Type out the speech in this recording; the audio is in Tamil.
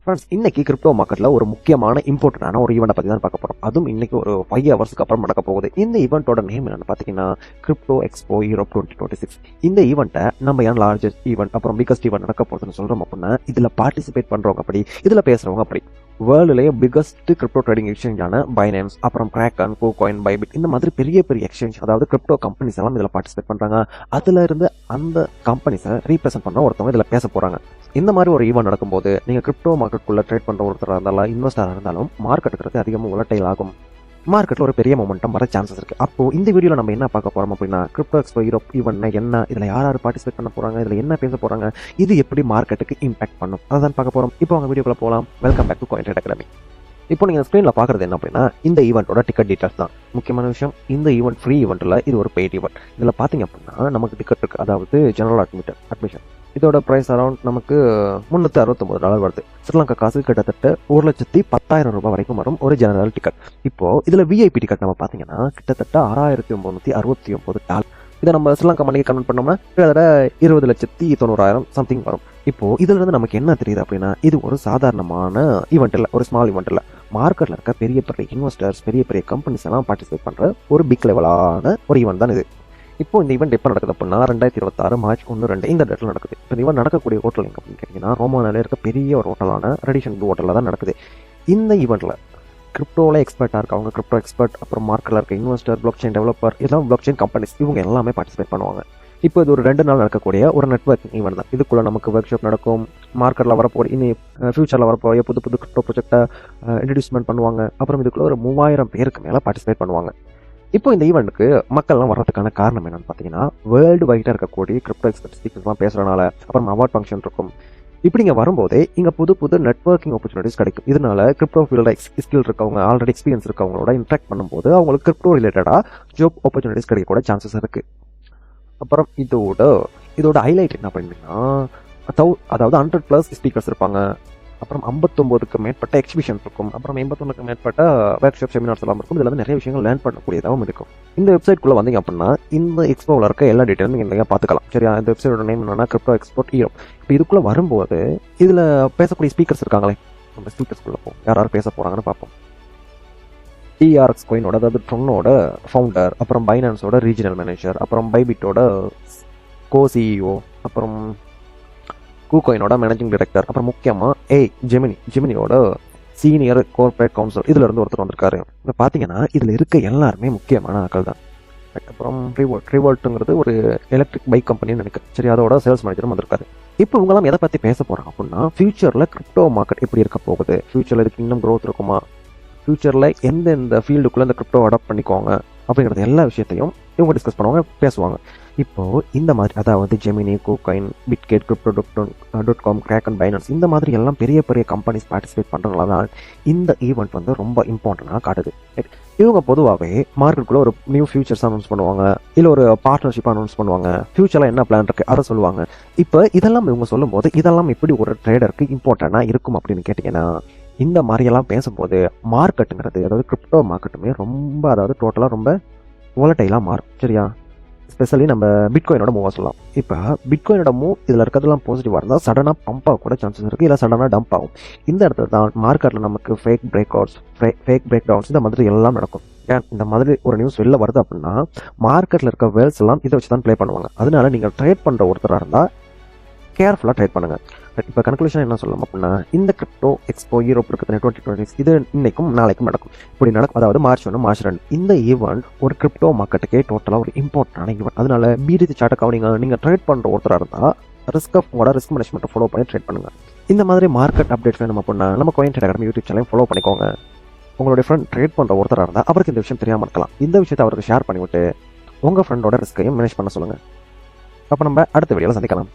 ஃப்ரெண்ட்ஸ், இன்னைக்கு கிரிப்டோ மார்க்கெட்ல ஒரு முக்கியமான இம்பார்ட்டன்டான ஒரு ஈவெண்ட்டை பத்தி தான் பார்க்க போறோம். அதுவும் இன்னைக்கு ஒரு 5 ஹவர்ஸ்க்கு அப்புறம் நடக்க போகுது. இந்த ஈவெண்ட்டோட நேம் என்னன்னு பாத்தீங்கன்னா கிரிப்டோ எக்ஸ்போ யூரோப் 2026. இந்த ஈவெண்ட்டை நம்ம ஏன் லார்ஜஸ்ட் ஈவெண்ட் அப்புறம் பிகஸ்ட் ஈவெண்ட் நடக்க போகுதுன்னு சொல்றோம் அப்படின்னா, இதுல பார்ட்டிசிபேட் பண்றவங்க அப்படி, இதுல பேசுறவங்க அப்படி. வேர்ல்டுலேயே பிகஸ்ட் கிரிப்டோ ட்ரேடிங் எக்ஸ்சேஞ்சான பைனான்ஸ், அப்புறம் கிராக்கன், கூகாயின், பைபிட் இந்த மாதிரி பெரிய பெரிய எக்ஸ்சேஞ்ச், அதாவது கிரிப்டோ கம்பெனிஸ் எல்லாம் இதுல பார்ட்டிசிபேட் பண்றாங்க. அதுல இருந்து அந்த கம்பெனிஸை ரீப்ரசென்ட் பண்ண ஒருத்தவங்க இதுல பேச போறாங்க. இந்த மாதிரி ஒரு ஈவெண்ட் நடக்கும்போது நீங்க கிரிப்டோ மார்க்கெட்டுக்குள்ள ட்ரேட் பண்ற ஒருத்தராக இருந்தாலும் இன்வெஸ்டராக இருந்தாலும் மார்க்கெட்டுக்கு அதிகமாக volatile ஆகும். மார்க்கெட்ல ஒரு பெரிய மொமெண்டம் வர சான்சஸ் இருக்கு. அப்போ இந்த வீடியோல நம்ம என்ன பார்க்க போறோம் அப்படின்னா, கிரிப்டோ எக்ஸ்போ யூரோப் ஈவெண்ட்னா என்ன, இதுல யார் பார்ட்டிசிபேட் பண்ண போறாங்க, இதுல என்ன பேச போறாங்க, இது எப்படி மார்க்கெட்டுக்கு இம்பாக்ட் பண்ணும், அதான் பார்க்க போறோம். இப்போ அவங்க வீடியோக்குள்ள போகலாம். Welcome back to coin trade academy. இப்போ நீங்க ஸ்கிரீன்ல பாக்குறது என்ன அப்படின்னா, இந்த ஈவெண்ட்டோட டிக்கெட் டீடைல்ஸ் தான். முக்கியமான விஷயம், இந்த ஈவெண்ட் ஃப்ரீ ஈவெண்ட் இல்ல, இது ஒரு பெய்ட் ஈவெண்ட். இதுல பாத்தீங்க அப்படின்னா நமக்கு டிக்கெட் இருக்கு, அதாவது ஜெனரல் அட்மிஷன். இதோட பிரைஸ் அரௌண்ட் நமக்கு $369 வருது. ஸ்ரீலங்கா காசு கிட்டத்தட்ட 1,10,000 ரூபாய் வரைக்கும் வரும் ஒரு ஜெனரல் டிக்கெட். இப்போ இதுல விஐபி டிக்கெட் நம்ம பாத்தீங்கன்னா கிட்டத்தட்ட $6,969. இதை நம்ம ஸ்ரீலங்கா மணிக்கு கன்வெர்ட் பண்ணோம்னா கிட்டத்தட்ட 20,90,000 சம்திங் வரும். இப்போ இதுல இருந்து நமக்கு என்ன தெரியுது அப்படின்னா, இது ஒரு சாதாரணமான ஈவெண்ட் இல்ல, ஒரு ஸ்மால் ஈவெண்ட் இல்ல. மார்க்கெட்ல இருக்க பெரிய பெரிய இன்வெஸ்டர்ஸ், பெரிய பெரிய கம்பெனிஸ் எல்லாம் பார்ட்டிசிபேட் பண்ற ஒரு பிக் லெவலான ஒரு ஈவெண்ட் தான் இது. இப்போ இந்த ஈவெண்ட் எப்போ நடக்குது அப்படின்னா 2026 மார்ச் 1-2 இந்த டேட்டில் நடக்குது. இப்போ ஈவெண்ட் நடக்கக்கூடிய ஹோட்டல் எங்க அப்படின்னு கேட்டீங்கன்னா, ரோமானில இருக்க பெரிய ஒரு ஹோட்டலான ரெடிஷன் ப்ளூ ஹோட்டலில் தான் நடக்குது. இந்த ஈவெண்ட்ல கிரிப்டோவில் எக்ஸ்பர்ட்டாக இருக்கவங்க, கிரிப்டோ எக்ஸ்பர்ட், அப்புறம் மார்க்கெட்டில் இருக்க இன்வெஸ்டர், பிளாக் செயின் டெவலப்பர், இதெல்லாம் பிளாக் செயின் கம்பெனிஸ், இவங்க எல்லாமே பார்ட்டிசிபேட் பண்ணுவாங்க. இப்போ இது ஒரு 2 நாள் நடக்கக்கூடிய ஒரு நெட்வொர்க்கிங் ஈவெண்ட் தான். இதுக்குள்ள நமக்கு ஒர்க் ஷாப் நடக்கும், மார்க்கெட்டில் வரப்போகிற இனி ஃபியூச்சரில் வரப்போகிற புது புது கிரிப்டோ ப்ராஜெக்டை இன்ட்ரடியூஸ்மெண்ட் பண்ணுவாங்க. அப்புறம் இதுக்குள்ள ஒரு 3000 பேருக்கு மேலே பார்ட்டிசிபேட் பண்ணுவாங்க. இப்போ இந்த ஈவெண்ட்டுக்கு மக்கள்லாம் வர்றதுக்கான காரணம் என்னன்னு பார்த்தீங்கன்னா, வேர்ல்டு வைடாக இருக்கக்கூடிய கிரிப்டோ எக்ஸ்பர்ட்ஸ்லாம் பேசுறதுனால, அப்புறம் அவார்ட் ஃபங்க்ஷன் இருக்கும். இப்படி இங்கே வரும்போதே இங்கே புது புது நெட்வொர்க்கிங் ஆப்பர்ச்சுனிட்டிஸ் கிடைக்கும். இதனால கிரிப்டோ ஃபீல்டில் ஸ்கில் இருக்கவங்க, ஆல்ரெடி எக்ஸ்பீரியன்ஸ் இருக்கவங்களோட இன்ட்ராக்ட் பண்ணும்போது அவங்களுக்கு கிரிப்டோ ரிலேட்டடாக ஜாப் ஆப்பர்ச்சுனிட்டிஸ் கிடைக்கக்கூட சான்சஸ் இருக்கு. அப்புறம் இதோட ஹைலைட் என்ன அப்படின்னா, அதாவது 100+ ஸ்பீக்கர்ஸ் இருப்பாங்க. அப்புறம் 59க்கு மேற்பட்ட எக்ஸிபிஷன் இருக்கும். அப்புறம் 81க்கு மேற்பட்ட ஒர்க் ஷாப், செமினார்ஸ் எல்லாம் இருக்கும். இதுல வந்து நிறைய விஷயங்கள் லேர்ன் பண்ணக்கூடியதாகவும் இருக்கும். இந்த வெப்சைட்குள்ள வந்தீங்க அப்படின்னா இந்த எக்ஸ்போவில் இருக்க எல்லா டீட்டெயிலும் நீங்க பார்த்துக்கலாம். சரியா? இந்த வெப்சைட்டோட நேம் என்னன்னா கிரிப்டோ எக்ஸ்போ யூரோப். இப்போ இதுக்குள்ள வரும்போது இதுல பேசக்கூடிய ஸ்பீக்கர்ஸ் இருக்காங்களே, நம்ம ஸ்பீக்கர்ஸ்குள்ள போவோம். யார் பேச போறாங்கன்னு பார்ப்போம். டிஆர்எக்ஸ் காயினோட, அதாவது ட்ரோனோட ஃபவுண்டர், அப்புறம் பைனான்ஸோட ரீஜனல் மேனேஜர், அப்புறம் பைபிட்டோட சிஇஓ, அப்புறம் கூகாயினோட மேனேஜிங் டைரக்டர், அப்புறம் முக்கியமா ஜெமினியோட சீனியர் கார்பரேட் கவுன்சில், இதுல இருந்து ஒருத்தர் வந்திருக்காரு. இப்போ பாத்தீங்கன்னா இதுல இருக்க எல்லாருமே முக்கியமான ஆட்கள் தான். அப்புறம் ரிவோல்ட்டுங்கிறது ஒரு எலக்ட்ரிக் பைக் கம்பெனின்னு நினைக்கிறேன். சரி, அதோட சேல்ஸ் மேனேஜரும் வந்திருக்காரு. இப்போ இவங்கெல்லாம் எதை பத்தி பேச போறாங்க அப்படின்னா, ஃபியூச்சர்ல கிரிப்டோ மார்க்கெட் எப்படி இருக்க போகுது, ஃபியூச்சர்ல இதுக்கு இன்னும் க்ரோத் இருக்குமா, ஃபியூச்சர்ல எந்தெந்த ஃபீல்டுக்குள்ள இந்த கிரிப்டோ அடாப்ட் பண்ணிக்குவாங்க அப்படிங்கிறது எல்லா விஷயத்தையும் இவங்க டிஸ்கஸ் பண்ணுவாங்க, பேசுவாங்க. இப்போ இந்த மாதிரி, அதாவது ஜெமினி, கூகாயின், பிட்கேட், கிரிப்டோ.com, கிராக்கன், பைனான்ஸ் இந்த மாதிரி எல்லாம் பெரிய பெரிய கம்பெனிஸ் பார்ட்டிசிபேட் பண்றதுனால தான் இந்த ஈவெண்ட் வந்து ரொம்ப இம்பார்ட்டன்டாக காட்டுது. இவங்க பொதுவாகவே மார்க்கெட்டுக்குள்ள ஒரு நியூ ஃபியூச்சர்ஸ் அனௌன்ஸ் பண்ணுவாங்க, இல்லை ஒரு பார்ட்னர்ஷிப் அனௌன்ஸ் பண்ணுவாங்க, ஃபியூச்சர்ல என்ன பிளான் இருக்கு அதை சொல்லுவாங்க. இப்போ இதெல்லாம் இவங்க சொல்லும் போது இதெல்லாம் எப்படி ஒரு ட்ரேடருக்கு இம்பார்ட்டன்டா இருக்கும் அப்படின்னு கேட்டீங்கன்னா, இந்த மாதிரியெல்லாம் பேசும்போது மார்க்கெட்டுங்கிறது, அதாவது கிரிப்டோ மார்க்கெட்டுமே ரொம்ப, அதாவது டோட்டலாக ரொம்ப volatile மாறும். சரியா? ஸ்பெஷலி நம்ம பிட்காயினோட மூவ் சொல்லலாம். இப்போ பிட்காயினோட மூவ் இதில் இருக்கிறதெல்லாம் பாசிட்டிவாக இருந்தால் சடனாக பம்ப் ஆக கூட சான்சஸ் இருக்குது, இல்லை சடனாக டம்ப் ஆகும். இந்த இடத்துல தான் மார்க்கெட்டில் நமக்கு ஃபேக் பிரேக் டவுன்ஸ் இந்த மாதிரி எல்லாம் நடக்கும். ஏன் இந்த மாதிரி ஒரு நியூஸ் வெளில வருது அப்படின்னா, மார்க்கெட்டில் இருக்க வேல்ஸ் எல்லாம் இதை வச்சு தான் ப்ளே பண்ணுவாங்க. அதனால நீங்கள் ட்ரேட் பண்ணுற ஒருத்தராக இருந்தால் கேர்ஃபுல்லாக ட்ரேட் பண்ணுங்க. இப்போ கன்க்ளூஷன் என்ன சொல்லலாம் அப்படின்னா, இந்த கிரிப்டோ எக்ஸ்போ யூரோப் இருக்கிறது 2026 இது இன்னைக்கும் நாளைக்கும் நடக்கும். இப்படி நடக்கும், அதாவது மார்ச் 1 மார்ச் 2 இந்த ஈவெண்ட் ஒரு கிரிப்டோ மார்க்கெட்டுக்கே டோட்டலாக ஒரு இம்பார்ட்டன்டான ஈவெண்ட். அதனால பிடிசி சார்ட்டை கவனிங்க. நீங்கள் ட்ரேட் பண்ணுற ஒருத்தராக இருந்தால் உங்களோட ரிஸ்க் மேனேஜ்மெண்ட்டை ஃபாலோ பண்ணி ட்ரேட் பண்ணுங்க. இந்த மாதிரி மார்க்கெட் அப்டேட்ஸ் வேணும் அப்படின்னா நம்ம காயின் ட்ரேட் அகாடமி யூடியூப் சேனலையும் ஃபாலோ பண்ணிக்கோங்க. உங்களுடைய ஃப்ரெண்ட் ட்ரேட் பண்ணுற ஒருத்தராக இருந்தால் அவருக்கு இந்த விஷயம் தெரியாமல் இருக்கலாம். இந்த விஷயத்தை அவருக்கு ஷேர் பண்ணிவிட்டு உங்கள் ஃப்ரெண்டோட ரிஸ்கையும் மேனேஜ் பண்ண சொல்லுங்கள். அப்போ நம்ம அடுத்த வீடியோவில் சந்திக்கலாம்.